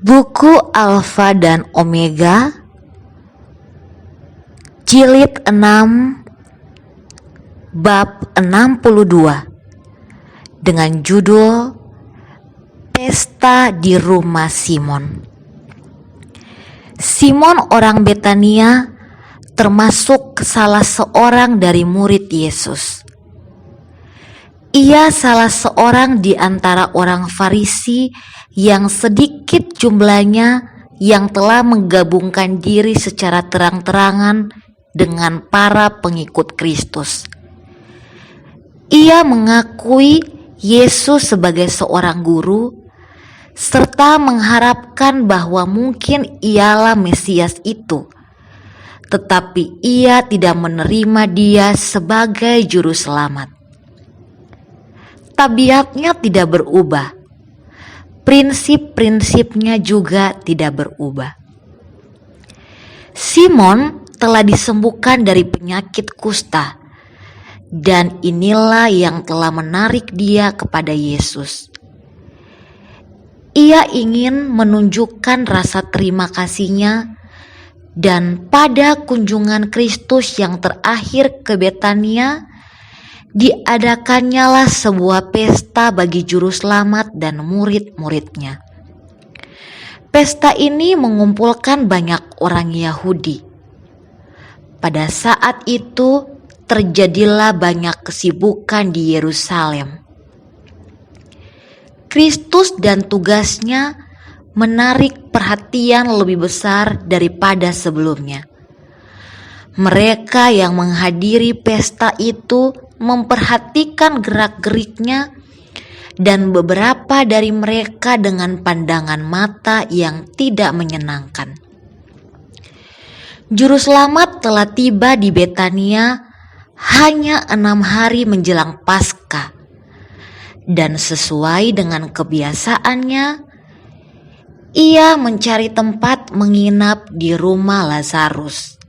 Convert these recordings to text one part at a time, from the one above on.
Buku Alfa dan Omega, Jilid 6, Bab 62, dengan judul Pesta di Rumah Simon. Simon orang Betania termasuk salah seorang dari murid Yesus. Ia salah seorang di antara orang Farisi yang sedikit jumlahnya yang telah menggabungkan diri secara terang-terangan dengan para pengikut Kristus. Ia mengakui Yesus sebagai seorang guru, serta mengharapkan bahwa mungkin ialah Mesias itu, tetapi ia tidak menerima dia sebagai juru selamat. Tabiatnya tidak berubah, prinsip-prinsipnya juga tidak berubah. Simon telah disembuhkan dari penyakit kusta, dan inilah yang telah menarik dia kepada Yesus. Ia ingin menunjukkan rasa terima kasihnya, dan pada kunjungan Kristus yang terakhir ke Betania, diadakannya sebuah pesta bagi juru selamat dan murid-muridnya. Pesta ini mengumpulkan banyak orang Yahudi. Pada saat itu terjadilah banyak kesibukan di Yerusalem. Kristus dan tugasnya menarik perhatian lebih besar daripada sebelumnya. Mereka yang menghadiri pesta itu memperhatikan gerak-geriknya, dan beberapa dari mereka dengan pandangan mata yang tidak menyenangkan. Juru selamat telah tiba di Betania hanya 6 hari menjelang Paskah, dan sesuai dengan kebiasaannya, ia mencari tempat menginap di rumah Lazarus.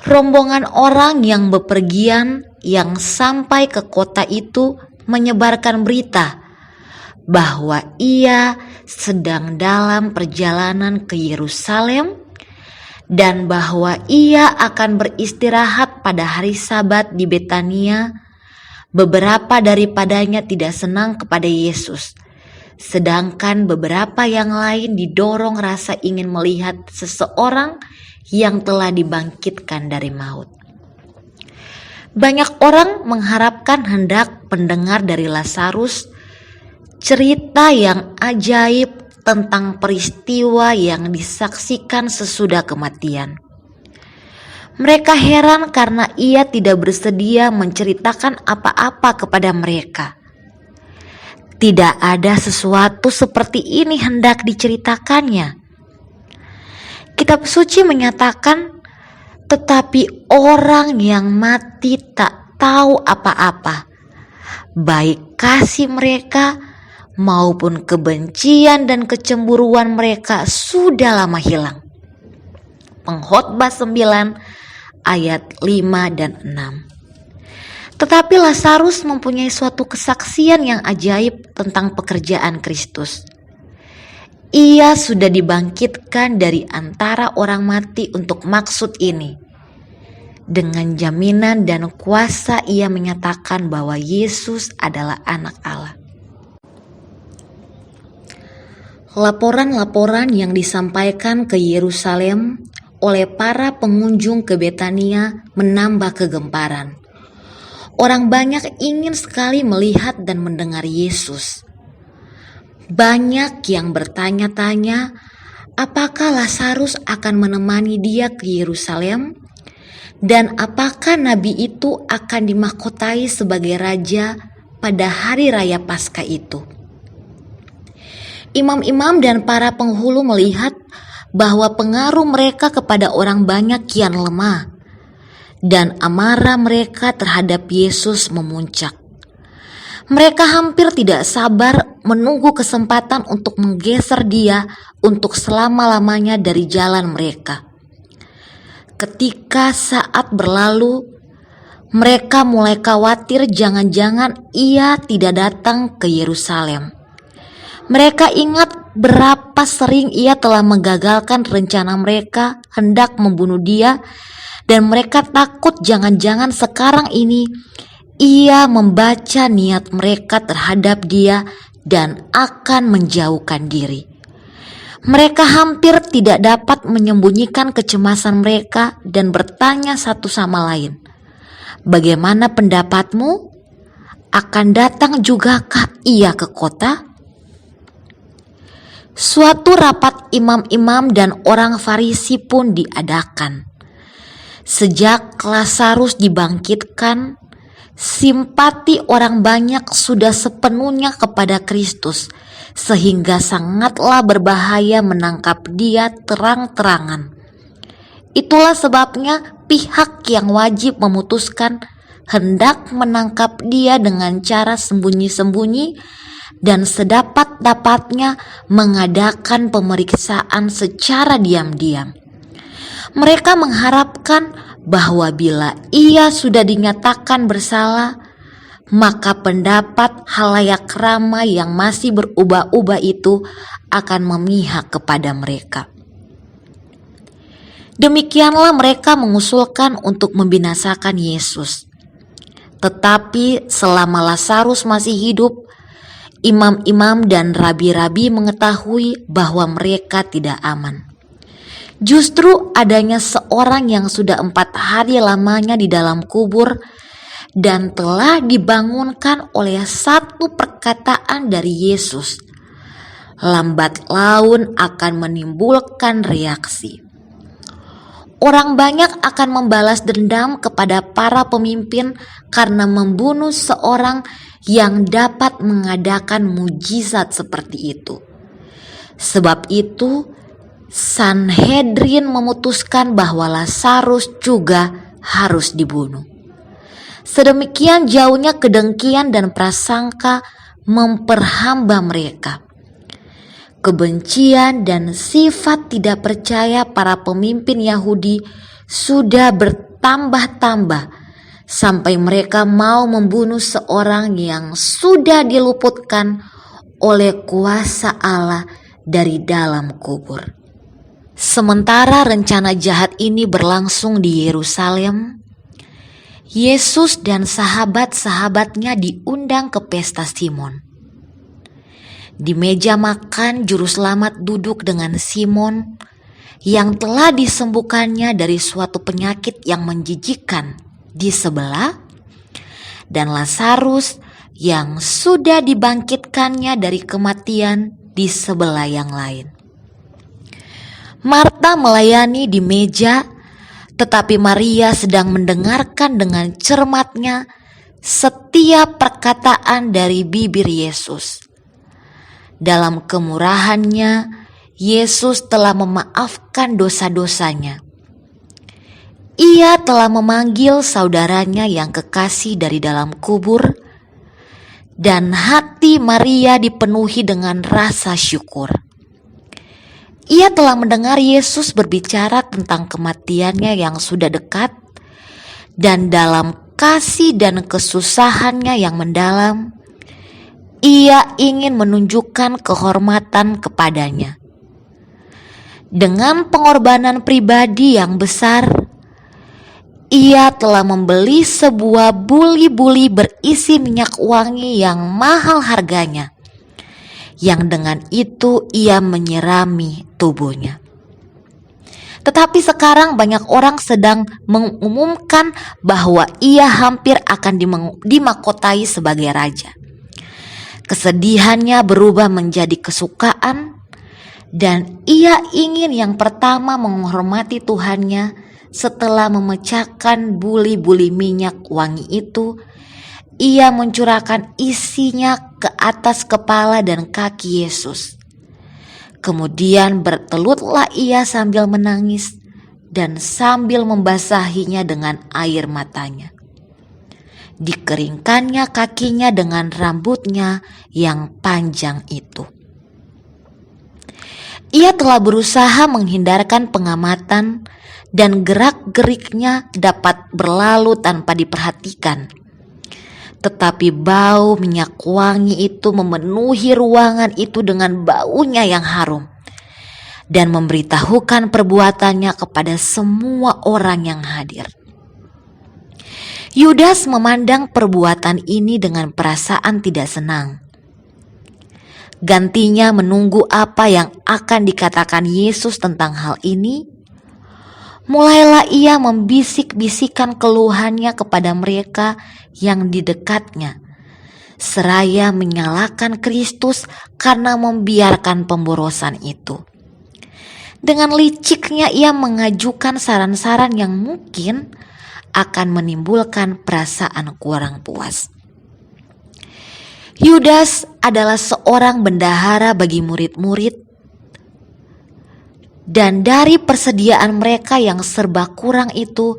Rombongan orang yang bepergian yang sampai ke kota itu menyebarkan berita bahwa ia sedang dalam perjalanan ke Yerusalem dan bahwa ia akan beristirahat pada hari Sabat di Betania. Beberapa daripadanya tidak senang kepada Yesus, sedangkan beberapa yang lain didorong rasa ingin melihat seseorang yang telah dibangkitkan dari maut. Banyak orang mengharapkan hendak mendengar dari Lazarus cerita yang ajaib tentang peristiwa yang disaksikan sesudah kematian. Mereka heran karena ia tidak bersedia menceritakan apa-apa kepada mereka. Tidak ada sesuatu seperti ini hendak diceritakannya. Kitab suci menyatakan, tetapi orang yang mati tak tahu apa-apa, baik kasih mereka maupun kebencian dan kecemburuan mereka sudah lama hilang. Pengkhotbah 9 ayat 5 dan 6. Tetapi Lazarus mempunyai suatu kesaksian yang ajaib tentang pekerjaan Kristus. Ia sudah dibangkitkan dari antara orang mati untuk maksud ini. Dengan jaminan dan kuasa ia menyatakan bahwa Yesus adalah anak Allah. Laporan-laporan yang disampaikan ke Yerusalem oleh para pengunjung ke Betania menambah kegemparan. Orang banyak ingin sekali melihat dan mendengar Yesus. Banyak yang bertanya-tanya, apakah Lazarus akan menemani dia ke Yerusalem? Dan apakah nabi itu akan dimahkotai sebagai raja pada hari raya Paskah itu? Imam-imam dan para penghulu melihat bahwa pengaruh mereka kepada orang banyak kian lemah, dan amarah mereka terhadap Yesus memuncak. Mereka hampir tidak sabar menunggu kesempatan untuk menggeser dia untuk selama-lamanya dari jalan mereka. Ketika saat berlalu, mereka mulai khawatir jangan-jangan ia tidak datang ke Yerusalem. Mereka ingat berapa sering ia telah menggagalkan rencana mereka hendak membunuh dia, dan mereka takut jangan-jangan sekarang ini ia membaca niat mereka terhadap dia dan akan menjauhkan diri. Mereka hampir tidak dapat menyembunyikan kecemasan mereka dan bertanya satu sama lain, "Bagaimana pendapatmu? Akan datang jugakah ia ke kota?" Suatu rapat imam-imam dan orang Farisi pun diadakan. Sejak Lazarus dibangkitkan, simpati orang banyak sudah sepenuhnya kepada Kristus, sehingga sangatlah berbahaya menangkap dia terang-terangan. Itulah sebabnya pihak yang wajib memutuskan hendak menangkap dia dengan cara sembunyi-sembunyi dan sedapat-dapatnya mengadakan pemeriksaan secara diam-diam. Mereka mengharapkan bahwa bila ia sudah dinyatakan bersalah, maka pendapat halayak ramai yang masih berubah-ubah itu akan memihak kepada mereka. Demikianlah mereka mengusulkan untuk membinasakan Yesus. Tetapi selama Lazarus masih hidup, imam-imam dan rabi-rabi mengetahui bahwa mereka tidak aman. Justru adanya seorang yang sudah 4 hari lamanya di dalam kubur dan telah dibangunkan oleh satu perkataan dari Yesus, lambat laun akan menimbulkan reaksi. Orang banyak akan membalas dendam kepada para pemimpin karena membunuh seorang yang dapat mengadakan mujizat seperti itu. Sebab itu, Sanhedrin memutuskan bahwa Lazarus juga harus dibunuh. Sedemikian jauhnya kedengkian dan prasangka memperhamba mereka. Kebencian dan sifat tidak percaya para pemimpin Yahudi sudah bertambah-tambah sampai mereka mau membunuh seorang yang sudah diluputkan oleh kuasa Allah dari dalam kubur. Sementara rencana jahat ini berlangsung di Yerusalem, Yesus dan sahabat-sahabatnya diundang ke pesta Simon. Di meja makan, Juru Selamat duduk dengan Simon yang telah disembuhkannya dari suatu penyakit yang menjijikkan di sebelah, dan Lazarus yang sudah dibangkitkannya dari kematian di sebelah yang lain. Marta melayani di meja, tetapi Maria sedang mendengarkan dengan cermatnya setiap perkataan dari bibir Yesus. Dalam kemurahannya, Yesus telah memaafkan dosa-dosanya. Ia telah memanggil saudaranya yang kekasih dari dalam kubur, dan hati Maria dipenuhi dengan rasa syukur. Ia telah mendengar Yesus berbicara tentang kematiannya yang sudah dekat, dan dalam kasih dan kesusahannya yang mendalam, ia ingin menunjukkan kehormatan kepadanya. Dengan pengorbanan pribadi yang besar, ia telah membeli sebuah buli-buli berisi minyak wangi yang mahal harganya, yang dengan itu ia menyirami tubuhnya. Tetapi sekarang banyak orang sedang mengumumkan bahwa ia hampir akan dimahkotai sebagai raja. Kesedihannya berubah menjadi kesukaan, dan ia ingin yang pertama menghormati Tuhannya setelah memecahkan buli-buli minyak wangi itu. Ia mencurahkan isinya ke atas kepala dan kaki Yesus. Kemudian bertelutlah ia sambil menangis dan sambil membasahinya dengan air matanya. Dikeringkannya kakinya dengan rambutnya yang panjang itu. Ia telah berusaha menghindarkan pengamatan dan gerak-geriknya dapat berlalu tanpa diperhatikan. tetapi bau minyak wangi itu memenuhi ruangan itu dengan baunya yang harum, dan memberitahukan perbuatannya kepada semua orang yang hadir. Yudas memandang perbuatan ini dengan perasaan tidak senang. Gantinya menunggu apa yang akan dikatakan Yesus tentang hal ini, mulailah ia membisik-bisikan keluhannya kepada mereka yang di dekatnya, seraya menyalahkan Kristus karena membiarkan pemborosan itu. Dengan liciknya ia mengajukan saran-saran yang mungkin akan menimbulkan perasaan kurang puas. Yudas adalah seorang bendahara bagi murid-murid, dan dari persediaan mereka yang serba kurang itu,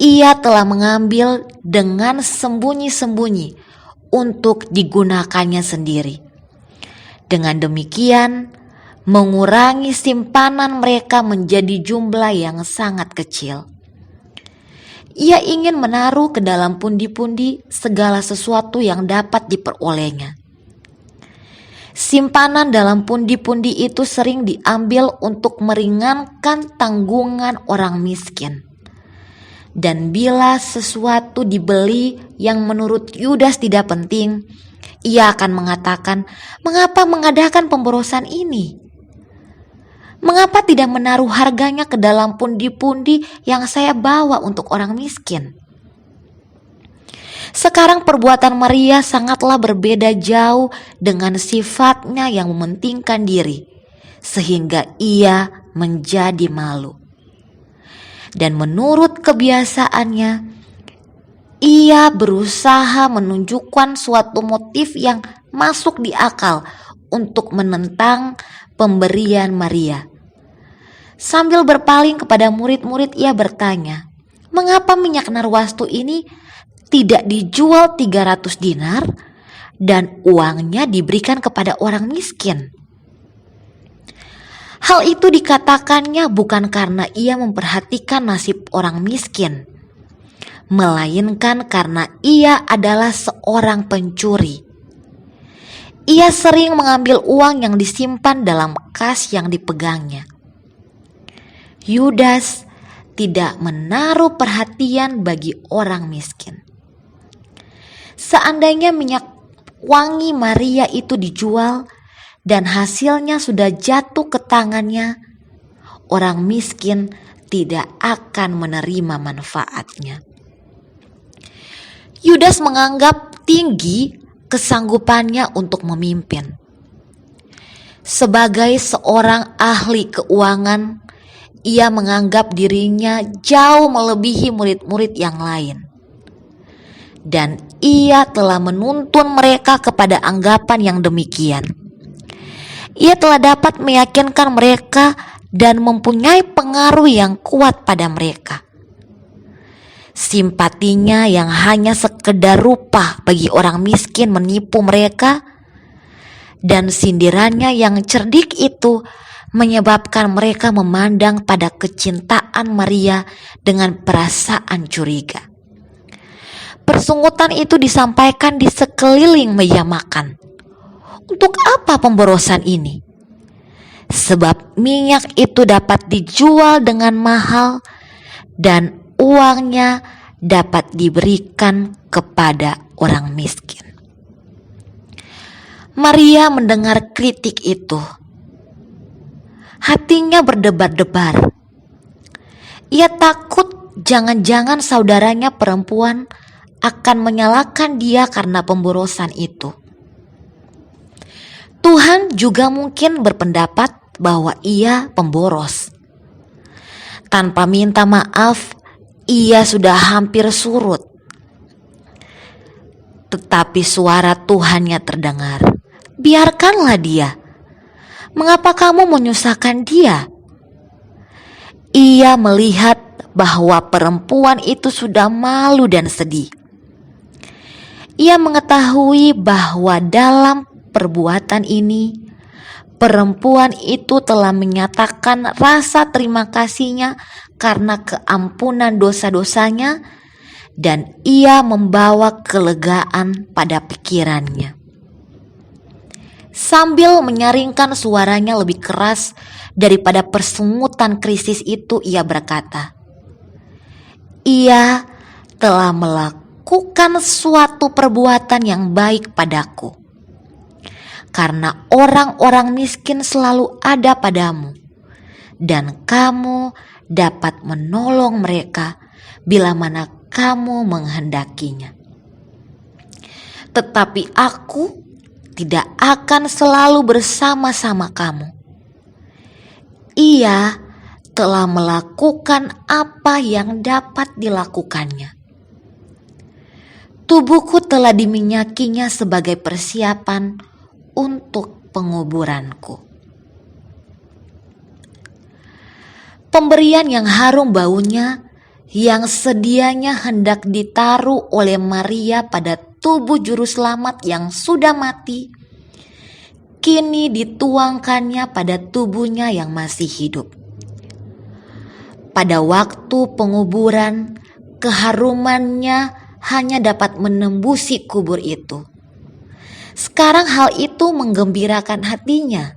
ia telah mengambil dengan sembunyi-sembunyi untuk digunakannya sendiri. Dengan demikian, mengurangi simpanan mereka menjadi jumlah yang sangat kecil. Ia ingin menaruh ke dalam pundi-pundi segala sesuatu yang dapat diperolehnya. Simpanan dalam pundi-pundi itu sering diambil untuk meringankan tanggungan orang miskin. Dan bila sesuatu dibeli yang menurut Yudas tidak penting, ia akan mengatakan, "Mengapa mengadakan pemborosan ini? Mengapa tidak menaruh harganya ke dalam pundi-pundi yang saya bawa untuk orang miskin?" Sekarang perbuatan Maria sangatlah berbeda jauh dengan sifatnya yang mementingkan diri, sehingga ia menjadi malu. Dan menurut kebiasaannya, ia berusaha menunjukkan suatu motif yang masuk di akal untuk menentang pemberian Maria. Sambil berpaling kepada murid-murid, ia bertanya, "Mengapa minyak narwastu ini tidak dijual 300 dinar dan uangnya diberikan kepada orang miskin?" Hal itu dikatakannya bukan karena ia memperhatikan nasib orang miskin, melainkan karena ia adalah seorang pencuri. Ia sering mengambil uang yang disimpan dalam kas yang dipegangnya. Yudas tidak menaruh perhatian bagi orang miskin. Seandainya minyak wangi Maria itu dijual dan hasilnya sudah jatuh ke tangannya, orang miskin tidak akan menerima manfaatnya. Yudas menganggap tinggi kesanggupannya untuk memimpin. Sebagai seorang ahli keuangan, ia menganggap dirinya jauh melebihi murid-murid yang lain. Dan ia telah menuntun mereka kepada anggapan yang demikian. Ia telah dapat meyakinkan mereka dan mempunyai pengaruh yang kuat pada mereka. Simpatinya yang hanya sekedar rupa bagi orang miskin menipu mereka, dan sindirannya yang cerdik itu menyebabkan mereka memandang pada kecintaan Maria dengan perasaan curiga. Persungutan itu disampaikan di sekeliling meja makan. Untuk apa pemborosan ini? Sebab minyak itu dapat dijual dengan mahal dan uangnya dapat diberikan kepada orang miskin. Maria mendengar kritik itu. Hatinya berdebar-debar. Ia takut jangan-jangan saudaranya perempuan akan menyalahkan dia karena pemborosan itu. Tuhan juga mungkin berpendapat bahwa ia pemboros. Tanpa minta maaf, ia sudah hampir surut. Tetapi suara Tuhannya terdengar, "Biarkanlah dia. Mengapa kamu menyusahkan dia?" Ia melihat bahwa perempuan itu sudah malu dan sedih. Ia mengetahui bahwa dalam perbuatan ini, perempuan itu telah menyatakan rasa terima kasihnya karena keampunan dosa-dosanya dan ia membawa kelegaan pada pikirannya. Sambil menyaringkan suaranya lebih keras daripada persungutan krisis itu, ia berkata, "Ia telah melakukan suatu perbuatan yang baik padaku, karena orang-orang miskin selalu ada padamu, dan kamu dapat menolong mereka bila mana kamu menghendakinya. Tetapi aku tidak akan selalu bersama-sama kamu." Ia telah melakukan apa yang dapat dilakukannya. Tubuhku telah diminyakinya sebagai persiapan untuk penguburanku. Pemberian yang harum baunya yang sedianya hendak ditaruh oleh Maria pada tubuh juru selamat yang sudah mati, kini dituangkannya pada tubuhnya yang masih hidup. Pada waktu penguburan, keharumannya hanya dapat menembusi kubur itu. Sekarang hal itu menggembirakan hatinya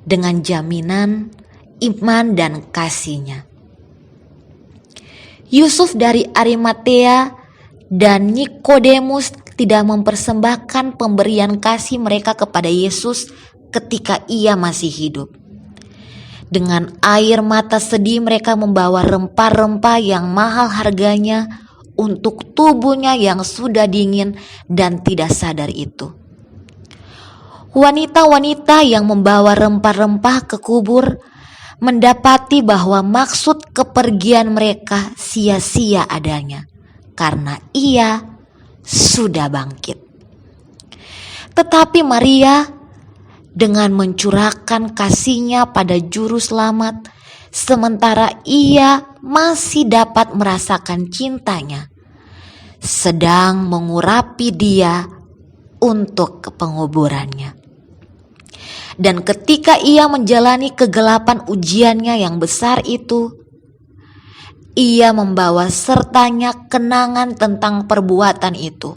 dengan jaminan iman dan kasihnya. Yusuf dari Arimatea dan Nikodemus tidak mempersembahkan pemberian kasih mereka kepada Yesus ketika ia masih hidup. Dengan air mata sedih mereka membawa rempah-rempah yang mahal harganya untuk tubuhnya yang sudah dingin dan tidak sadar itu. Wanita-wanita yang membawa rempah-rempah ke kubur mendapati bahwa maksud kepergian mereka sia-sia adanya, karena ia sudah bangkit. Tetapi Maria dengan mencurahkan kasihnya pada juru selamat, sementara ia masih dapat merasakan cintanya, sedang mengurapi dia untuk penguburannya. Dan ketika ia menjalani kegelapan ujiannya yang besar itu, ia membawa sertanya kenangan tentang perbuatan itu,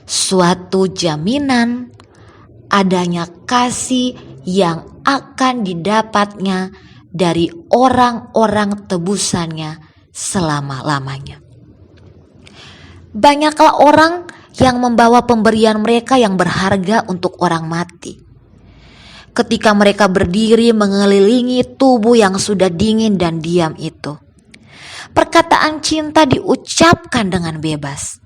suatu jaminan adanya kasih yang akan didapatnya dari orang-orang tebusannya selama-lamanya. Banyaklah orang yang membawa pemberian mereka yang berharga untuk orang mati. Ketika mereka berdiri mengelilingi tubuh yang sudah dingin dan diam itu, perkataan cinta diucapkan dengan bebas.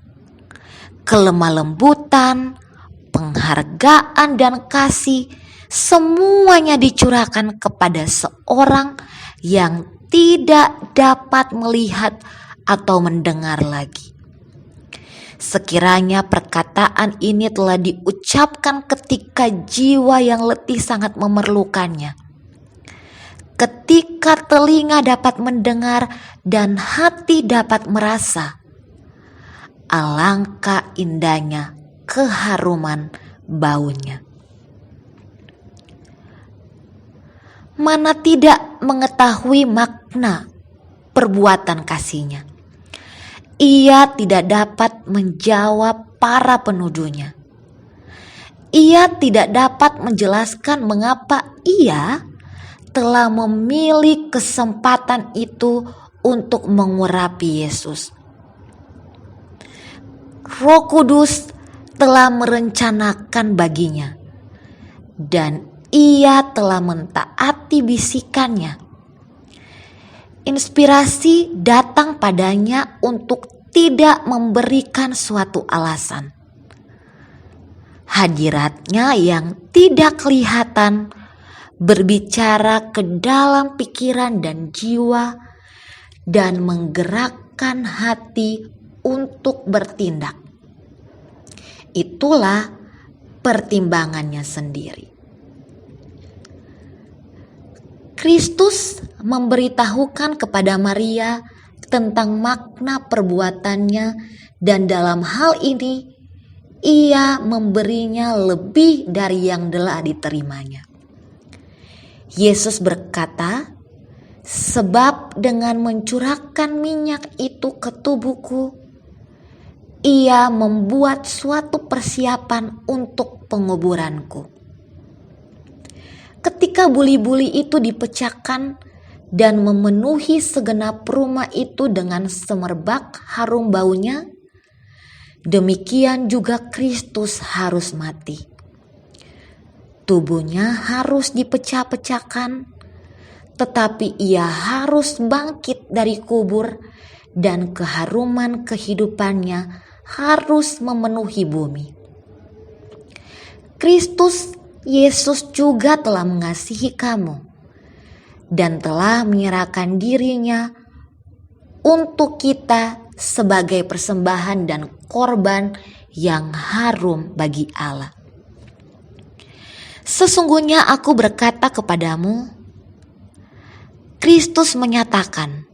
Kelemah lembutan, penghargaan dan kasih, semuanya dicurahkan kepada seorang yang tidak dapat melihat atau mendengar lagi. Sekiranya perkataan ini telah diucapkan ketika jiwa yang letih sangat memerlukannya, ketika telinga dapat mendengar dan hati dapat merasa, alangkah indahnya keharuman baunya. Mana tidak mengetahui makna perbuatan kasihnya, ia tidak dapat menjawab para penuduhnya. Ia tidak dapat menjelaskan mengapa ia telah memilih kesempatan itu untuk mengurapi Yesus. Roh Kudus telah merencanakan baginya, dan ia telah mentaati bisikannya. Inspirasi datang padanya untuk tidak memberikan suatu alasan. Hadiratnya yang tidak kelihatan berbicara ke dalam pikiran dan jiwa dan menggerakkan hati untuk bertindak. Itulah pertimbangannya sendiri. Kristus memberitahukan kepada Maria tentang makna perbuatannya, dan dalam hal ini ia memberinya lebih dari yang telah diterimanya. Yesus berkata, Sebab dengan mencurahkan minyak itu ke tubuhku, ia membuat suatu persiapan untuk penguburanku. Ketika buli-buli itu dipecahkan dan memenuhi segenap rumah itu dengan semerbak harum baunya, demikian juga Kristus harus mati. Tubuhnya harus dipecah-pecahkan, tetapi ia harus bangkit dari kubur dan keharuman kehidupannya harus memenuhi bumi. Kristus Yesus juga telah mengasihi kamu dan telah menyerahkan dirinya untuk kita sebagai persembahan dan korban yang harum bagi Allah. Sesungguhnya aku berkata kepadamu, Kristus menyatakan,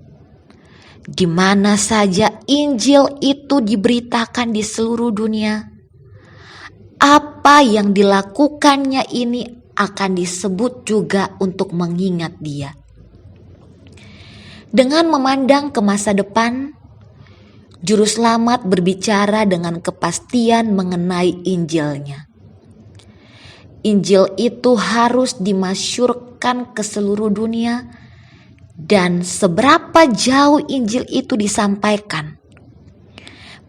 di mana saja Injil itu diberitakan di seluruh dunia, apa yang dilakukannya ini akan disebut juga untuk mengingat Dia. Dengan memandang ke masa depan, Juru Selamat berbicara dengan kepastian mengenai Injilnya. Injil itu harus dimasyurkan ke seluruh dunia, dan seberapa jauh Injil itu disampaikan,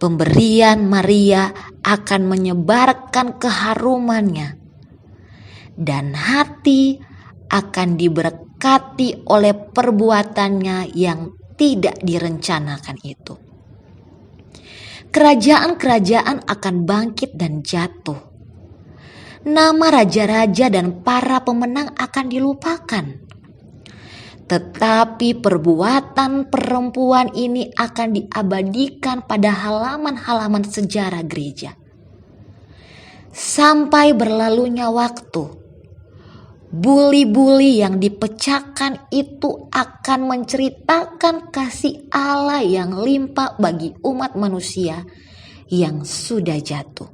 pemberian Maria akan menyebarkan keharumannya, dan hati akan diberkati oleh perbuatannya yang tidak direncanakan itu. Kerajaan-kerajaan akan bangkit dan jatuh. Nama raja-raja dan para pemenang akan dilupakan. Tetapi perbuatan perempuan ini akan diabadikan pada halaman-halaman sejarah gereja. Sampai berlalunya waktu, buli-buli yang dipecahkan itu akan menceritakan kasih Allah yang limpah bagi umat manusia yang sudah jatuh.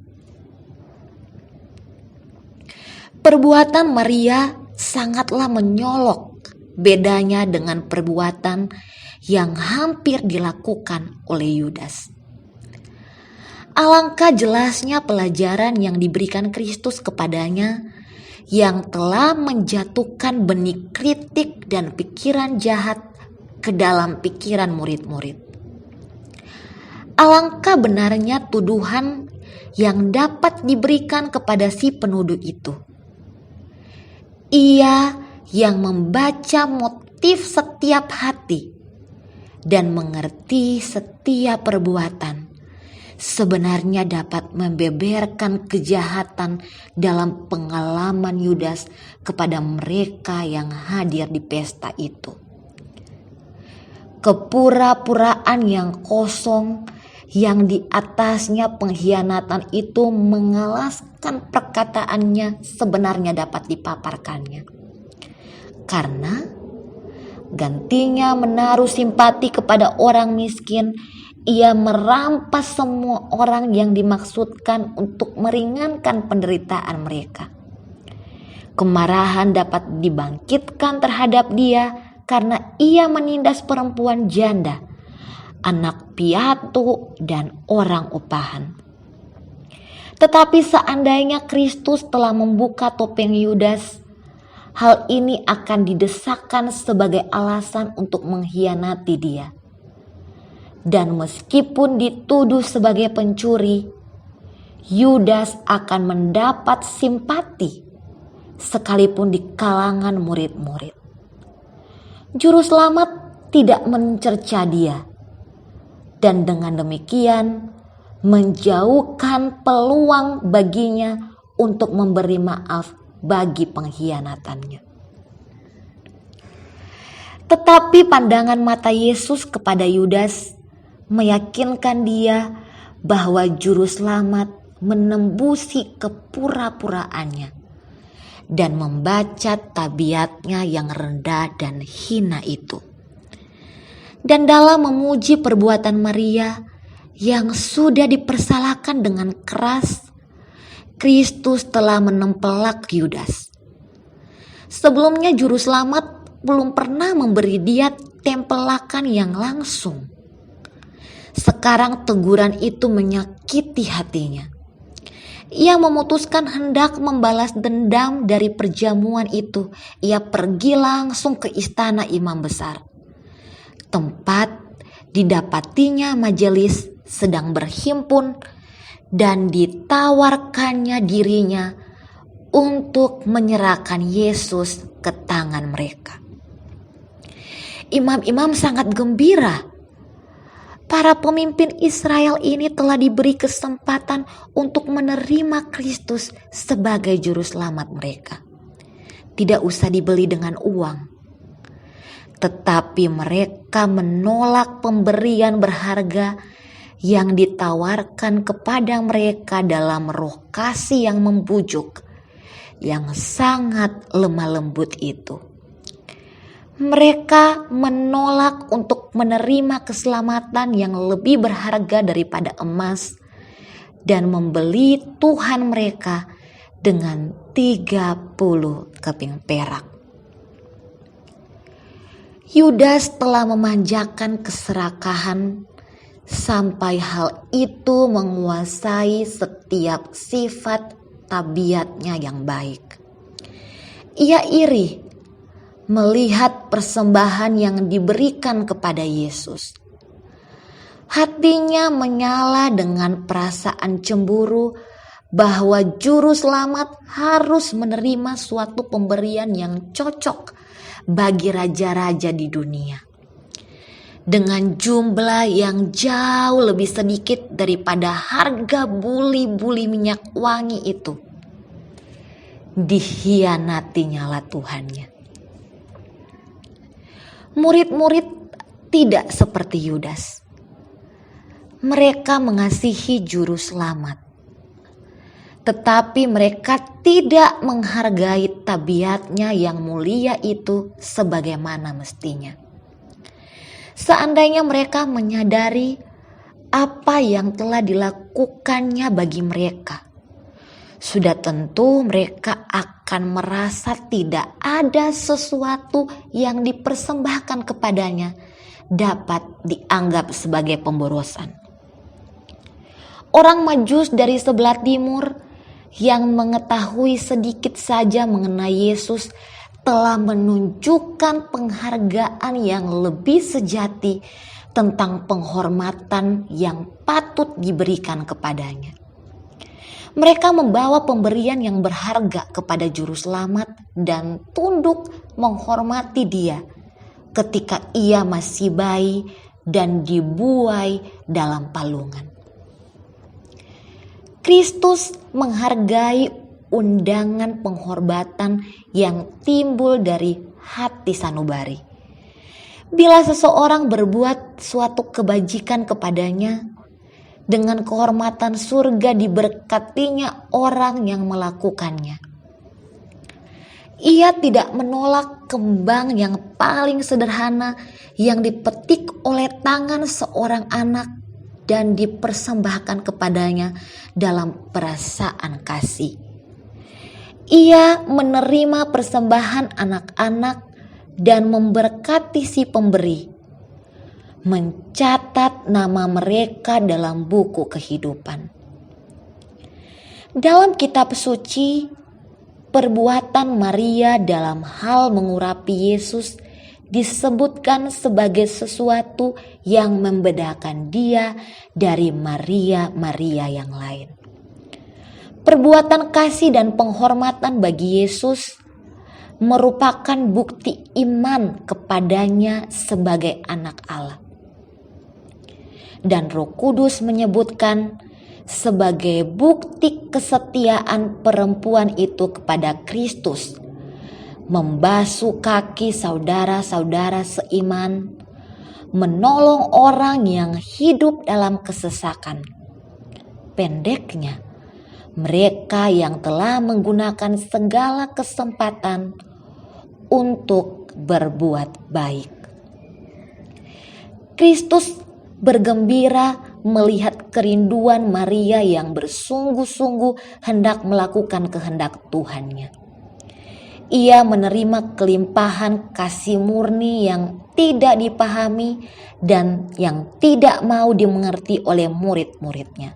Perbuatan Maria sangatlah menyolok bedanya dengan perbuatan yang hampir dilakukan oleh Yudas. Alangkah jelasnya pelajaran yang diberikan Kristus kepadanya yang telah menjatuhkan benih kritik dan pikiran jahat ke dalam pikiran murid-murid. Alangkah benarnya tuduhan yang dapat diberikan kepada si penuduh itu. Ia yang membaca motif setiap hati dan mengerti setiap perbuatan, sebenarnya dapat membeberkan kejahatan dalam pengalaman Yudas kepada mereka yang hadir di pesta itu. Kepura-puraan yang kosong yang di atasnya pengkhianatan itu mengalaskan perkataannya sebenarnya dapat dipaparkannya. Karena gantinya menaruh simpati kepada orang miskin, ia merampas semua orang yang dimaksudkan untuk meringankan penderitaan mereka. Kemarahan dapat dibangkitkan terhadap dia karena ia menindas perempuan janda, anak piatu, dan orang upahan. Tetapi seandainya Kristus telah membuka topeng Yudas, hal ini akan didesakkan sebagai alasan untuk mengkhianati dia. Dan meskipun dituduh sebagai pencuri, Yudas akan mendapat simpati sekalipun di kalangan murid-murid. Juru Selamat tidak mencerca dia, dan dengan demikian menjauhkan peluang baginya untuk memberi maaf bagi pengkhianatannya. Tetapi pandangan mata Yesus kepada Yudas meyakinkan dia bahwa Juru Selamat menembusi kepura-puraannya dan membaca tabiatnya yang rendah dan hina itu. Dan dalam memuji perbuatan Maria yang sudah dipersalahkan dengan keras, Kristus telah menempelak Yudas. Sebelumnya Juru Selamat belum pernah memberi dia tempelakan yang langsung. Sekarang teguran itu menyakiti hatinya. Ia memutuskan hendak membalas dendam dari perjamuan itu. Ia pergi langsung ke istana imam besar, tempat didapatinya majelis sedang berhimpun, dan ditawarkannya dirinya untuk menyerahkan Yesus ke tangan mereka. Imam-imam sangat gembira. Para pemimpin Israel ini telah diberi kesempatan untuk menerima Kristus sebagai juru selamat mereka. Tidak usah dibeli dengan uang. Tetapi mereka menolak pemberian berharga yang ditawarkan kepada mereka dalam roh kasih yang membujuk, yang sangat lemah lembut itu. Mereka menolak untuk menerima keselamatan yang lebih berharga daripada emas dan membeli Tuhan mereka dengan 30 keping perak. Yudas telah memanjakan keserakahan sampai hal itu menguasai setiap sifat tabiatnya yang baik. Ia iri melihat persembahan yang diberikan kepada Yesus. Hatinya menyala dengan perasaan cemburu bahwa juru selamat harus menerima suatu pemberian yang cocok bagi raja-raja di dunia, dengan jumlah yang jauh lebih sedikit daripada harga buli-buli minyak wangi itu. Dikhianatinya lah Tuhannya. Murid-murid tidak seperti Yudas. Mereka mengasihi juru selamat, tetapi mereka tidak menghargai tabiatnya yang mulia itu sebagaimana mestinya. Seandainya mereka menyadari apa yang telah dilakukannya bagi mereka, sudah tentu mereka akan merasa tidak ada sesuatu yang dipersembahkan kepadanya dapat dianggap sebagai pemborosan. Orang Majus dari sebelah timur yang mengetahui sedikit saja mengenai Yesus telah menunjukkan penghargaan yang lebih sejati tentang penghormatan yang patut diberikan kepadanya. Mereka membawa pemberian yang berharga kepada juru selamat dan tunduk menghormati dia ketika ia masih bayi dan dibuai dalam palungan. Kristus menghargai undangan penghormatan yang timbul dari hati sanubari. Bila seseorang berbuat suatu kebajikan kepadanya, dengan kehormatan surga diberkatinya orang yang melakukannya. Ia tidak menolak kembang yang paling sederhana yang dipetik oleh tangan seorang anak dan dipersembahkan kepadanya dalam perasaan kasih. Ia menerima persembahan anak-anak dan memberkati si pemberi, mencatat nama mereka dalam buku kehidupan. Dalam kitab suci, perbuatan Maria dalam hal mengurapi Yesus disebutkan sebagai sesuatu yang membedakan dia dari Maria-Maria yang lain. Perbuatan kasih dan penghormatan bagi Yesus merupakan bukti iman kepadanya sebagai anak Allah. Dan Roh Kudus menyebutkan sebagai bukti kesetiaan perempuan itu kepada Kristus, membasuh kaki saudara-saudara seiman, menolong orang yang hidup dalam kesesakan. Pendeknya, mereka yang telah menggunakan segala kesempatan untuk berbuat baik. Kristus bergembira melihat kerinduan Maria yang bersungguh-sungguh hendak melakukan kehendak Tuhannya. ia menerima kelimpahan kasih murni yang tidak dipahami dan yang tidak mau dimengerti oleh murid-muridnya.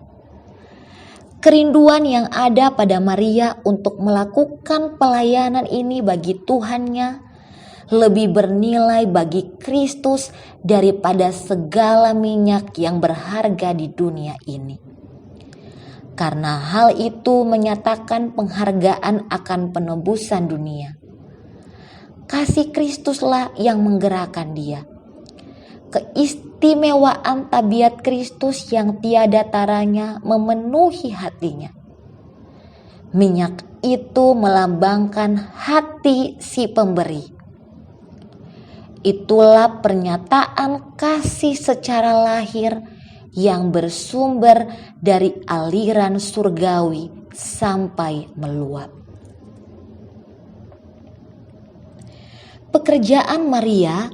Kerinduan yang ada pada Maria untuk melakukan pelayanan ini bagi Tuhannya lebih bernilai bagi Kristus daripada segala minyak yang berharga di dunia ini. Karena hal itu menyatakan penghargaan akan penebusan dunia. Kasih Kristuslah yang menggerakkan dia. Keistimewaan tabiat Kristus yang tiada taranya memenuhi hatinya. Minyak itu melambangkan hati si pemberi. Itulah pernyataan kasih secara lahir yang bersumber dari aliran surgawi sampai meluap. Pekerjaan Maria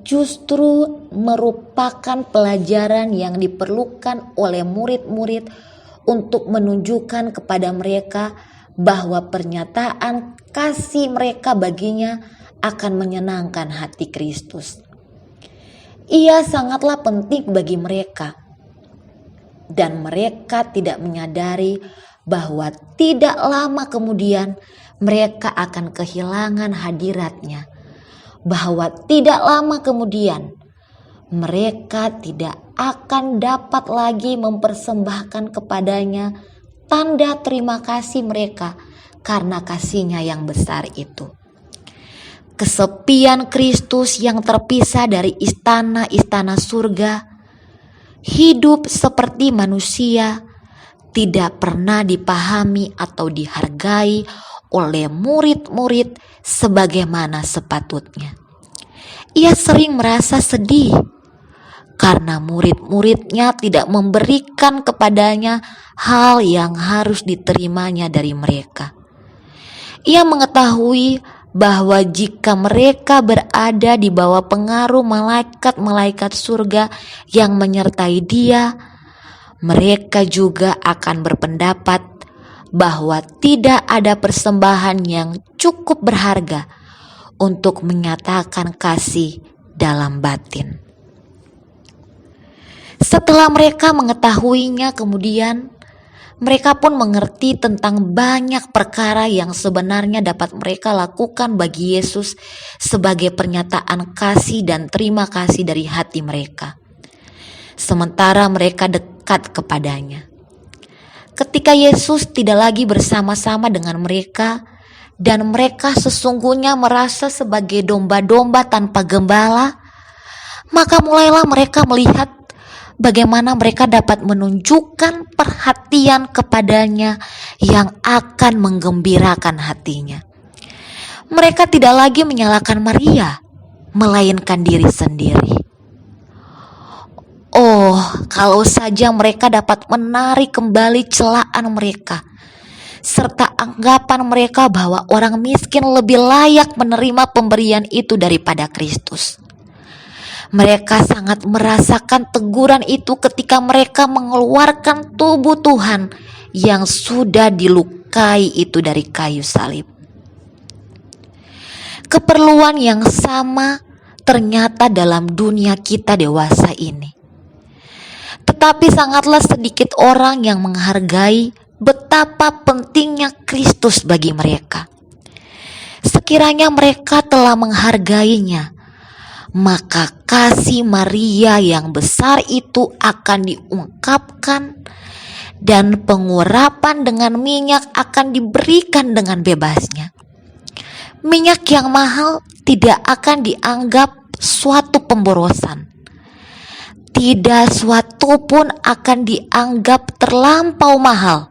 justru merupakan pelajaran yang diperlukan oleh murid-murid untuk menunjukkan kepada mereka bahwa pernyataan kasih mereka baginya akan menyenangkan hati Kristus. Ia sangatlah penting bagi mereka, dan mereka tidak menyadari bahwa tidak lama kemudian mereka akan kehilangan hadiratnya, bahwa tidak lama kemudian mereka tidak akan dapat lagi mempersembahkan kepadanya tanda terima kasih mereka karena kasihnya yang besar itu. Kesepian Kristus yang terpisah dari istana-istana surga, hidup seperti manusia, tidak pernah dipahami atau dihargai oleh murid-murid sebagaimana sepatutnya. Ia sering merasa sedih karena murid-muridnya tidak memberikan kepadanya hal yang harus diterimanya dari mereka. Ia mengetahui bahwa jika mereka berada di bawah pengaruh malaikat-malaikat surga yang menyertai dia, mereka juga akan berpendapat bahwa tidak ada persembahan yang cukup berharga untuk menyatakan kasih dalam batin. Setelah mereka mengetahuinya, kemudian mereka pun mengerti tentang banyak perkara yang sebenarnya dapat mereka lakukan bagi Yesus sebagai pernyataan kasih dan terima kasih dari hati mereka. Sementara mereka dekat kepadanya. Ketika Yesus tidak lagi bersama-sama dengan mereka dan mereka sesungguhnya merasa sebagai domba-domba tanpa gembala, maka mulailah mereka melihat bagaimana mereka dapat menunjukkan perhatian kepadanya yang akan menggembirakan hatinya. Mereka tidak lagi menyalahkan Maria, melainkan diri sendiri. Oh, kalau saja mereka dapat menarik kembali celaan mereka, serta anggapan mereka bahwa orang miskin lebih layak menerima pemberian itu daripada Kristus. Mereka sangat merasakan teguran itu ketika mereka mengeluarkan tubuh Tuhan yang sudah dilukai itu dari kayu salib. Keperluan yang sama ternyata dalam dunia kita dewasa ini. Tetapi sangatlah sedikit orang yang menghargai betapa pentingnya Kristus bagi mereka. Sekiranya mereka telah menghargainya, maka kasih Maria yang besar itu akan diungkapkan dan pengurapan dengan minyak akan diberikan dengan bebasnya. Minyak yang mahal tidak akan dianggap suatu pemborosan. Tidak suatu pun akan dianggap terlampau mahal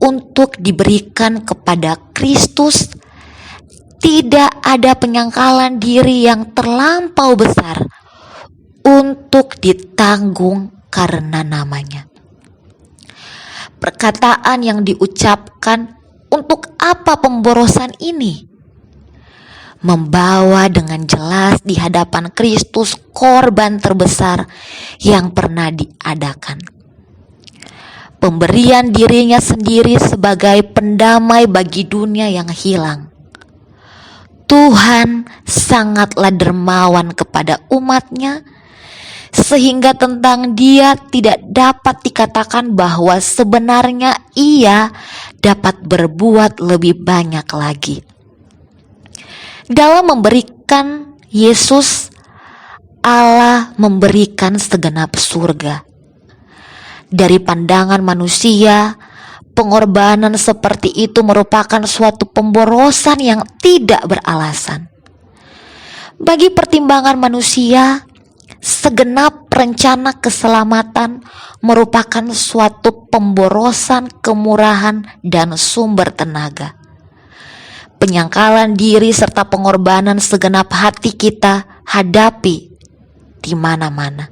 untuk diberikan kepada Kristus. Tidak ada penyangkalan diri yang terlampau besar untuk ditanggung karena namanya. Perkataan yang diucapkan, untuk apa pemborosan ini? Membawa dengan jelas di hadapan Kristus korban terbesar yang pernah diadakan. Pemberian dirinya sendiri sebagai pendamai bagi dunia yang hilang. Tuhan sangatlah dermawan kepada umatnya, sehingga tentang Dia tidak dapat dikatakan bahwa sebenarnya Ia dapat berbuat lebih banyak lagi. Dalam memberikan Yesus, Allah memberikan segenap surga. Dari pandangan manusia, pengorbanan seperti itu merupakan suatu pemborosan yang tidak beralasan. Bagi pertimbangan manusia, segenap rencana keselamatan merupakan suatu pemborosan kemurahan dan sumber tenaga. Penyangkalan diri serta pengorbanan segenap hati kita hadapi di mana-mana.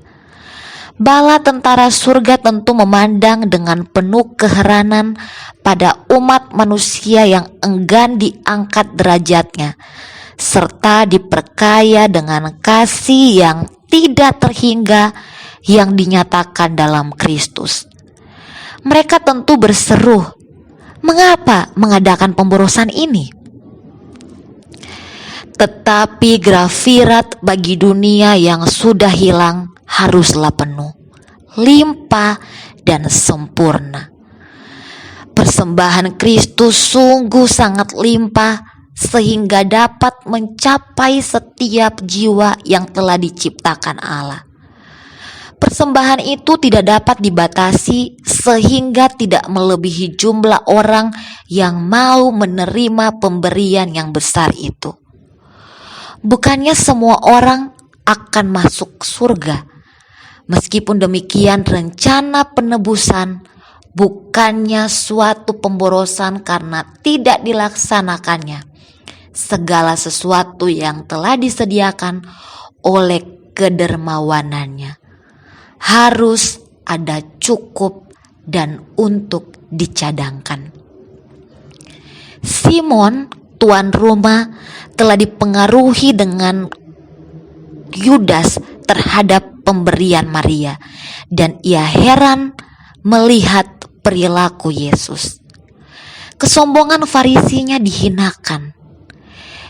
Bala tentara surga tentu memandang dengan penuh keheranan pada umat manusia yang enggan diangkat derajatnya, serta diperkaya dengan kasih yang tidak terhingga yang dinyatakan dalam Kristus. Mereka tentu berseru, mengapa mengadakan pemborosan ini? Tetapi grafirat bagi dunia yang sudah hilang haruslah penuh, limpah, dan sempurna. Persembahan Kristus sungguh sangat limpah sehingga dapat mencapai setiap jiwa yang telah diciptakan Allah. Persembahan itu tidak dapat dibatasi sehingga tidak melebihi jumlah orang yang mau menerima pemberian yang besar itu. Bukannya semua orang akan masuk surga. Meskipun demikian, rencana penebusan bukannya suatu pemborosan karena tidak dilaksanakannya segala sesuatu yang telah disediakan oleh kedermawanannya. Harus ada cukup dan untuk dicadangkan. Simon, tuan rumah, telah dipengaruhi dengan Yudas terhadap pemberian Maria, dan ia heran melihat perilaku Yesus. Kesombongan Farisinya dihinakan.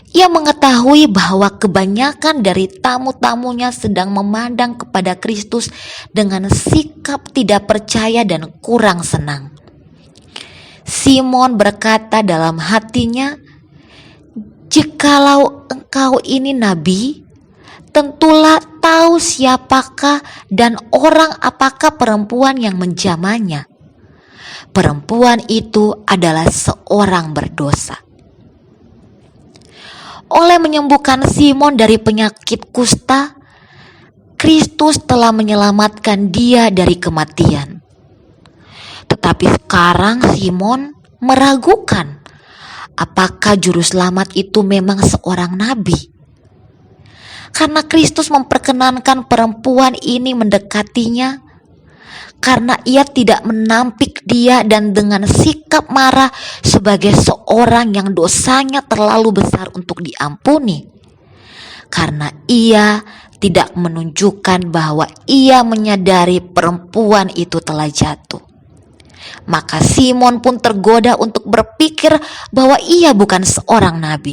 Ia mengetahui bahwa kebanyakan dari tamu-tamunya sedang memandang kepada Kristus dengan sikap tidak percaya dan kurang senang. Simon berkata dalam hatinya, "Jikalau engkau ini nabi, tentulah tahu siapakah dan orang apakah perempuan yang menjamahnya. Perempuan itu adalah seorang berdosa." Oleh menyembuhkan Simon dari penyakit kusta, Kristus telah menyelamatkan dia dari kematian. Tetapi sekarang Simon meragukan apakah juru selamat itu memang seorang nabi. Karena Kristus memperkenankan perempuan ini mendekatinya, karena ia tidak menampik dia dan dengan sikap marah sebagai seorang yang dosanya terlalu besar untuk diampuni. Karena ia tidak menunjukkan bahwa ia menyadari perempuan itu telah jatuh. Maka Simon pun tergoda untuk berpikir bahwa ia bukan seorang nabi.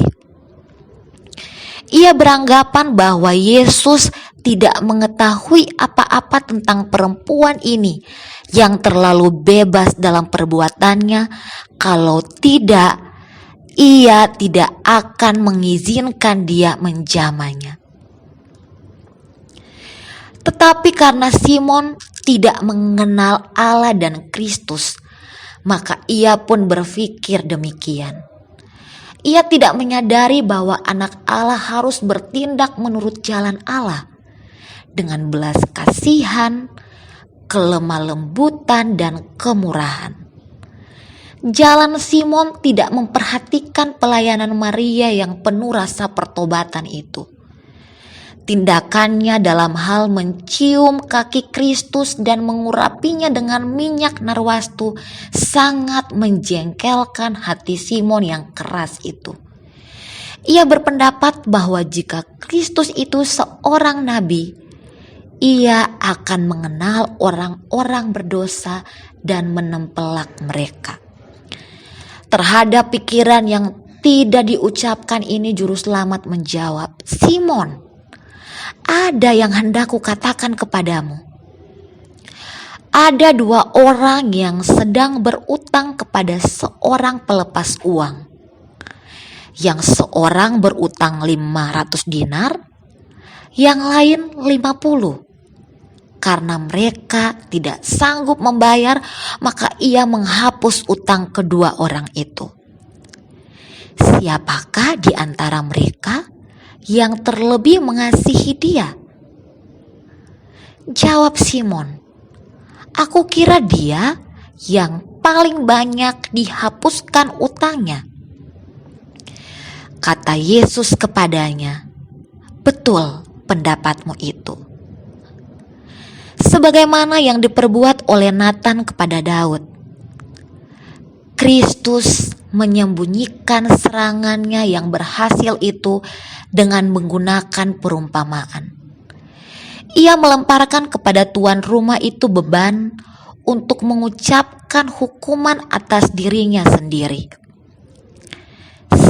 Ia beranggapan bahwa Yesus tidak mengetahui apa-apa tentang perempuan ini yang terlalu bebas dalam perbuatannya. Kalau tidak, ia tidak akan mengizinkan dia menjamahnya. Tetapi karena Simon tidak mengenal Allah dan Kristus, maka ia pun berpikir demikian. Ia tidak menyadari bahwa anak Allah harus bertindak menurut jalan Allah dengan belas kasihan, kelemah lembutan, dan kemurahan. Jalan Simon tidak memperhatikan pelayanan Maria yang penuh rasa pertobatan itu. Tindakannya dalam hal mencium kaki Kristus dan mengurapinya dengan minyak narwastu sangat menjengkelkan hati Simon yang keras itu. Ia berpendapat bahwa jika Kristus itu seorang nabi, ia akan mengenal orang-orang berdosa dan menempelak mereka. Terhadap pikiran yang tidak diucapkan ini, juru selamat menjawab, "Simon, ada yang hendak kukatakan kepadamu. Ada dua orang yang sedang berutang kepada seorang pelepas uang. Yang seorang berutang 500 dinar, yang lain 50. Karena mereka tidak sanggup membayar, maka ia menghapus utang kedua orang itu. Siapakah di antara mereka yang terlebih mengasihi dia?" Jawab Simon, "Aku kira dia yang paling banyak dihapuskan utangnya." Kata Yesus kepadanya, "Betul pendapatmu itu. Sebagaimana yang diperbuat oleh Natan kepada Daud." Kristus menyembunyikan serangannya yang berhasil itu dengan menggunakan perumpamaan. Ia melemparkan kepada tuan rumah itu beban untuk mengucapkan hukuman atas dirinya sendiri.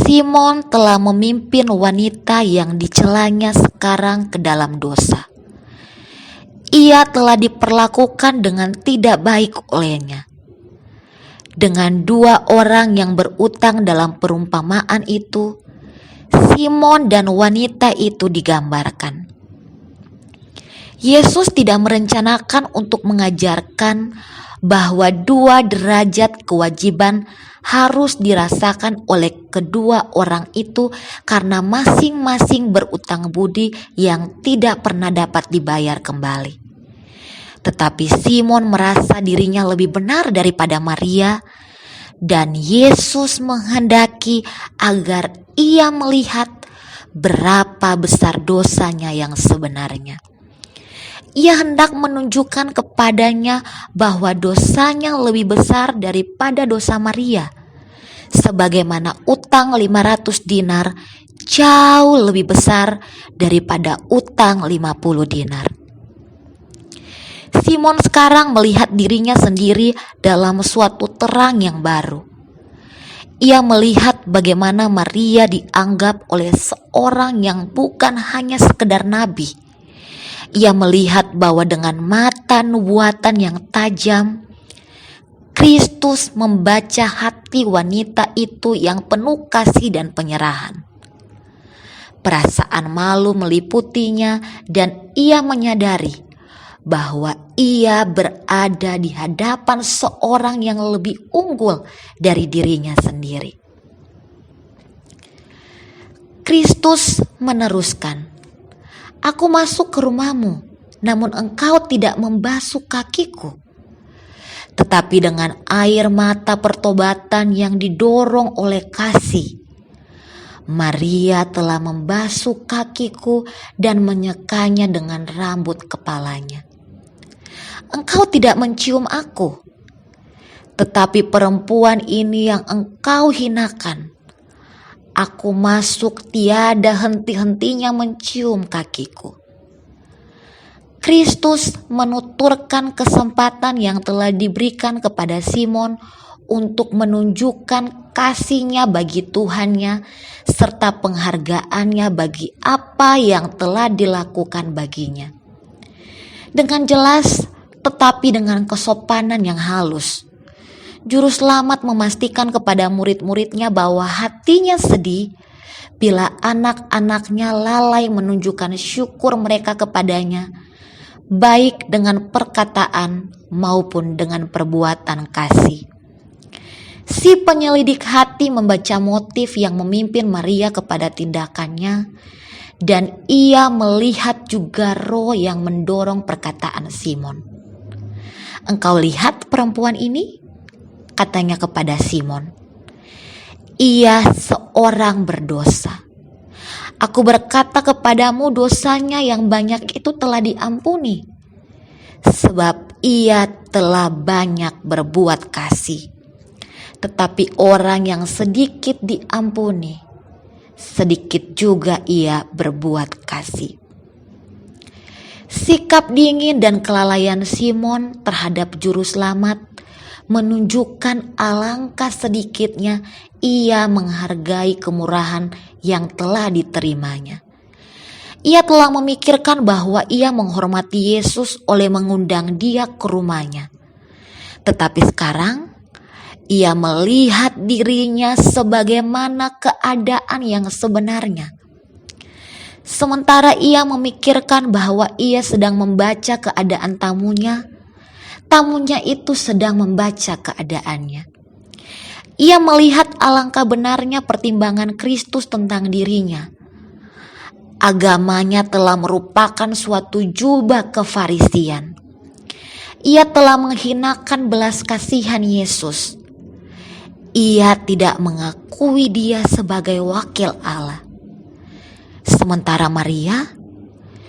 Simon telah memimpin wanita yang dicelanya sekarang ke dalam dosa. Ia telah diperlakukan dengan tidak baik olehnya. Dengan dua orang yang berutang dalam perumpamaan itu, Simon dan wanita itu digambarkan. Yesus tidak merencanakan untuk mengajarkan bahwa dua derajat kewajiban harus dirasakan oleh kedua orang itu karena masing-masing berutang budi yang tidak pernah dapat dibayar kembali. Tetapi Simon merasa dirinya lebih benar daripada Maria, dan Yesus menghendaki agar ia melihat berapa besar dosanya yang sebenarnya. Ia hendak menunjukkan kepadanya bahwa dosanya lebih besar daripada dosa Maria, sebagaimana utang 500 dinar jauh lebih besar daripada utang 50 dinar. Simon sekarang melihat dirinya sendiri dalam suatu terang yang baru. Ia melihat bagaimana Maria dianggap oleh seorang yang bukan hanya sekedar nabi. Ia melihat bahwa dengan mata nubuatan yang tajam, Kristus membaca hati wanita itu yang penuh kasih dan penyerahan. Perasaan malu meliputinya dan ia menyadari bahwa ia berada di hadapan seorang yang lebih unggul dari dirinya sendiri. Kristus meneruskan, "Aku masuk ke rumahmu, namun engkau tidak membasuh kakiku." Tetapi dengan air mata pertobatan yang didorong oleh kasih, Maria telah membasuh kakiku dan menyekanya dengan rambut kepalanya. "Engkau tidak mencium aku, tetapi perempuan ini yang engkau hinakan. Aku masuk tiada henti-hentinya mencium kakiku." Kristus menuturkan kesempatan yang telah diberikan kepada Simon untuk menunjukkan kasih-Nya bagi Tuhannya serta penghargaannya bagi apa yang telah dilakukan baginya. Dengan jelas tetapi dengan kesopanan yang halus, Juru Selamat memastikan kepada murid-muridnya bahwa hatinya sedih bila anak-anaknya lalai menunjukkan syukur mereka kepadanya, baik dengan perkataan maupun dengan perbuatan kasih. Si penyelidik hati membaca motif yang memimpin Maria kepada tindakannya, dan ia melihat juga roh yang mendorong perkataan Simon. "Engkau lihat perempuan ini?" katanya kepada Simon. "Ia seorang berdosa. Aku berkata kepadamu, dosanya yang banyak itu telah diampuni, sebab ia telah banyak berbuat kasih. Tetapi orang yang sedikit diampuni, sedikit juga ia berbuat kasih." Sikap dingin dan kelalaian Simon terhadap Juru Selamat menunjukkan alangkah sedikitnya ia menghargai kemurahan yang telah diterimanya. Ia telah memikirkan bahwa ia menghormati Yesus oleh mengundang dia ke rumahnya. Tetapi sekarang ia melihat dirinya sebagaimana keadaan yang sebenarnya. Sementara ia memikirkan bahwa ia sedang membaca keadaan tamunya, tamunya itu sedang membaca keadaannya. Ia melihat alangkah benarnya pertimbangan Kristus tentang dirinya. Agamanya telah merupakan suatu jubah kefarisian. Ia telah menghinakan belas kasihan Yesus. Ia tidak mengakui dia sebagai wakil Allah. Sementara Maria,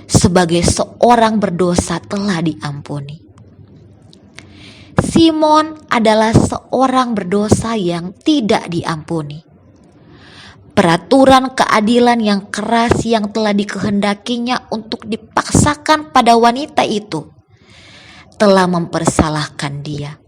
sebagai seorang berdosa telah diampuni. Simon adalah seorang berdosa yang tidak diampuni. Peraturan keadilan yang keras yang telah dikehendakinya untuk dipaksakan pada wanita itu telah mempersalahkan dia.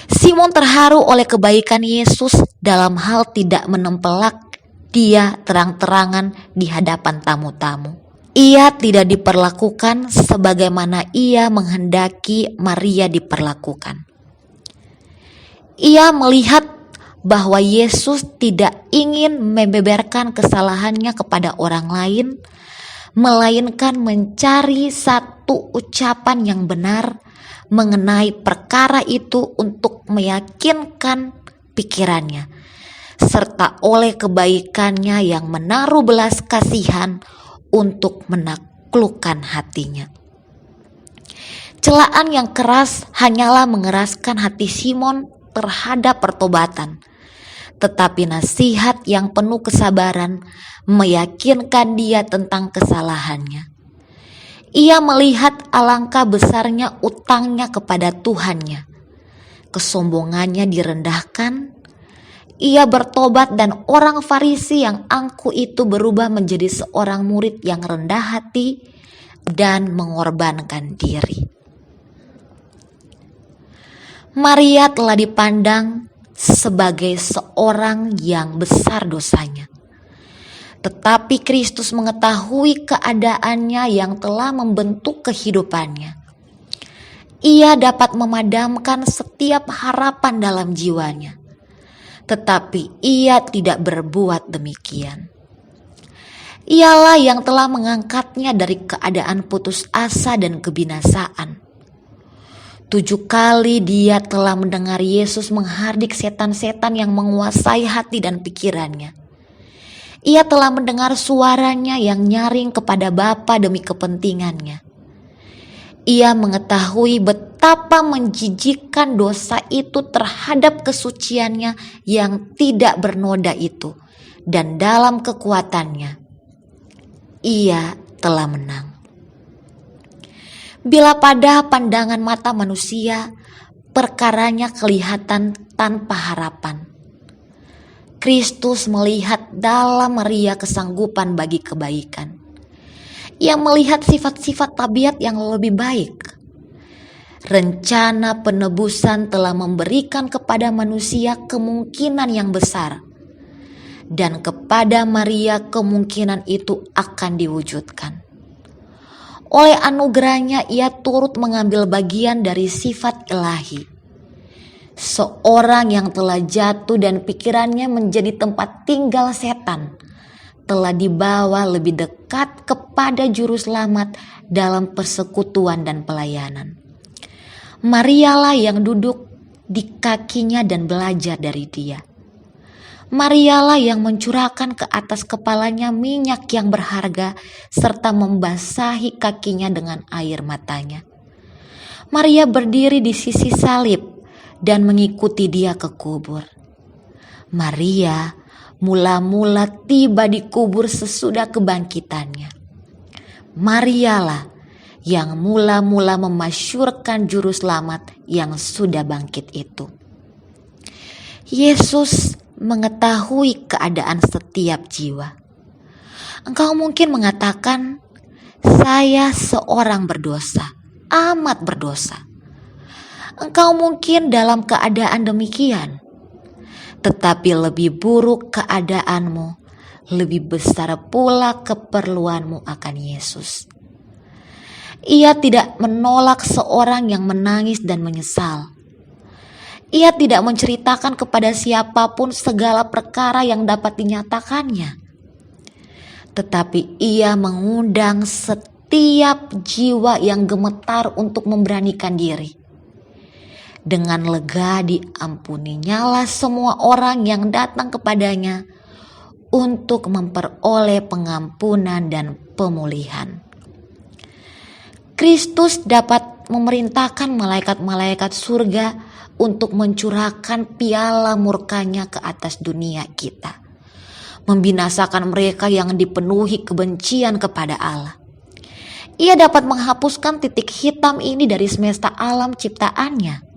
Simon terharu oleh kebaikan Yesus dalam hal tidak menempelak dia terang-terangan di hadapan tamu-tamu. Ia tidak diperlakukan sebagaimana ia menghendaki Maria diperlakukan. Ia melihat bahwa Yesus tidak ingin membeberkan kesalahannya kepada orang lain, melainkan mencari satu ucapan yang benar mengenai perkara itu untuk meyakinkan pikirannya, serta oleh kebaikannya yang menaruh belas kasihan untuk menaklukkan hatinya. Celaan yang keras hanyalah mengeraskan hati Simon terhadap pertobatan, tetapi nasihat yang penuh kesabaran meyakinkan dia tentang kesalahannya. Ia melihat alangkah besarnya utangnya kepada Tuhannya. Kesombongannya direndahkan. Ia bertobat dan orang Farisi yang angkuh itu berubah menjadi seorang murid yang rendah hati dan mengorbankan diri. Maria telah dipandang sebagai seorang yang besar dosanya. Tetapi Kristus mengetahui keadaannya yang telah membentuk kehidupannya. Ia dapat memadamkan setiap harapan dalam jiwanya. Tetapi ia tidak berbuat demikian. Ialah yang telah mengangkatnya dari keadaan putus asa dan kebinasaan. 7 kali dia telah mendengar Yesus menghardik setan-setan yang menguasai hati dan pikirannya. Ia telah mendengar suaranya yang nyaring kepada Bapa demi kepentingannya. Ia mengetahui betapa menjijikkan dosa itu terhadap kesuciannya yang tidak bernoda itu, dan dalam kekuatannya ia telah menang. Bila pada pandangan mata manusia perkaranya kelihatan tanpa harapan, Kristus melihat dalam Maria kesanggupan bagi kebaikan. Ia melihat sifat-sifat tabiat yang lebih baik. Rencana penebusan telah memberikan kepada manusia kemungkinan yang besar, dan kepada Maria kemungkinan itu akan diwujudkan. Oleh anugerahnya ia turut mengambil bagian dari sifat ilahi. Seorang yang telah jatuh dan pikirannya menjadi tempat tinggal setan telah dibawa lebih dekat kepada juru selamat dalam persekutuan dan pelayanan. Marialah yang duduk di kakinya dan belajar dari dia. Marialah yang mencurahkan ke atas kepalanya minyak yang berharga serta membasahi kakinya dengan air matanya. Maria berdiri di sisi salib dan mengikuti dia ke kubur. Maria mula-mula tiba di kubur sesudah kebangkitannya. Marialah yang mula-mula memasyurkan juru selamat yang sudah bangkit itu. Yesus mengetahui keadaan setiap jiwa. Engkau mungkin mengatakan, saya seorang berdosa, amat berdosa. engkau mungkin dalam keadaan demikian. Tetapi lebih buruk keadaanmu, lebih besar pula keperluanmu akan Yesus. Ia tidak menolak seorang yang menangis dan menyesal. Ia tidak menceritakan kepada siapapun segala perkara yang dapat dinyatakannya. Tetapi ia mengundang setiap jiwa yang gemetar untuk memberanikan diri. Dengan lega diampuninya semua orang yang datang kepadanya untuk memperoleh pengampunan dan pemulihan. Kristus dapat memerintahkan malaikat-malaikat surga untuk mencurahkan piala murkanya ke atas dunia kita, membinasakan mereka yang dipenuhi kebencian kepada Allah. Ia dapat menghapuskan titik hitam ini dari semesta alam ciptaannya.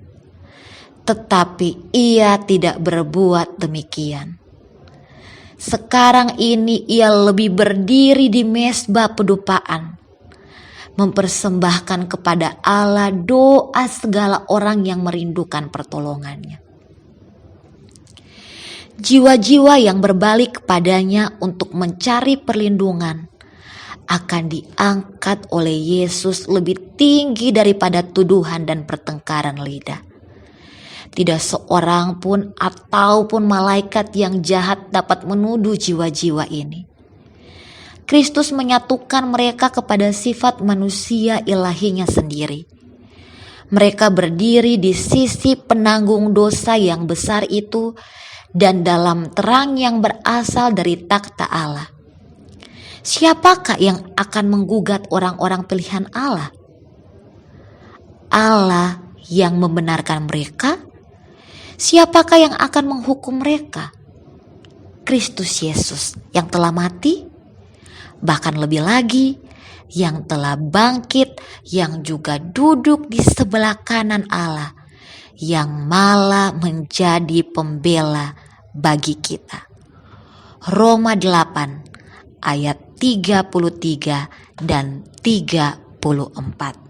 Tetapi ia tidak berbuat demikian. Sekarang ini ia lebih berdiri di mezbah pedupaan, mempersembahkan kepada Allah doa segala orang yang merindukan pertolongannya. Jiwa-jiwa yang berbalik kepadanya untuk mencari perlindungan akan diangkat oleh Yesus lebih tinggi daripada tuduhan dan pertengkaran lidah. Tidak seorang pun ataupun malaikat yang jahat dapat menuduh jiwa-jiwa ini. Kristus menyatukan mereka kepada sifat manusia ilahinya sendiri. Mereka berdiri di sisi penanggung dosa yang besar itu dan dalam terang yang berasal dari takhta Allah. Siapakah yang akan menggugat orang-orang pilihan Allah? Allah yang membenarkan mereka? Siapakah yang akan menghukum mereka? Kristus Yesus yang telah mati, bahkan lebih lagi yang telah bangkit, yang juga duduk di sebelah kanan Allah, yang malah menjadi pembela bagi kita. Roma 8 ayat 33 dan 34.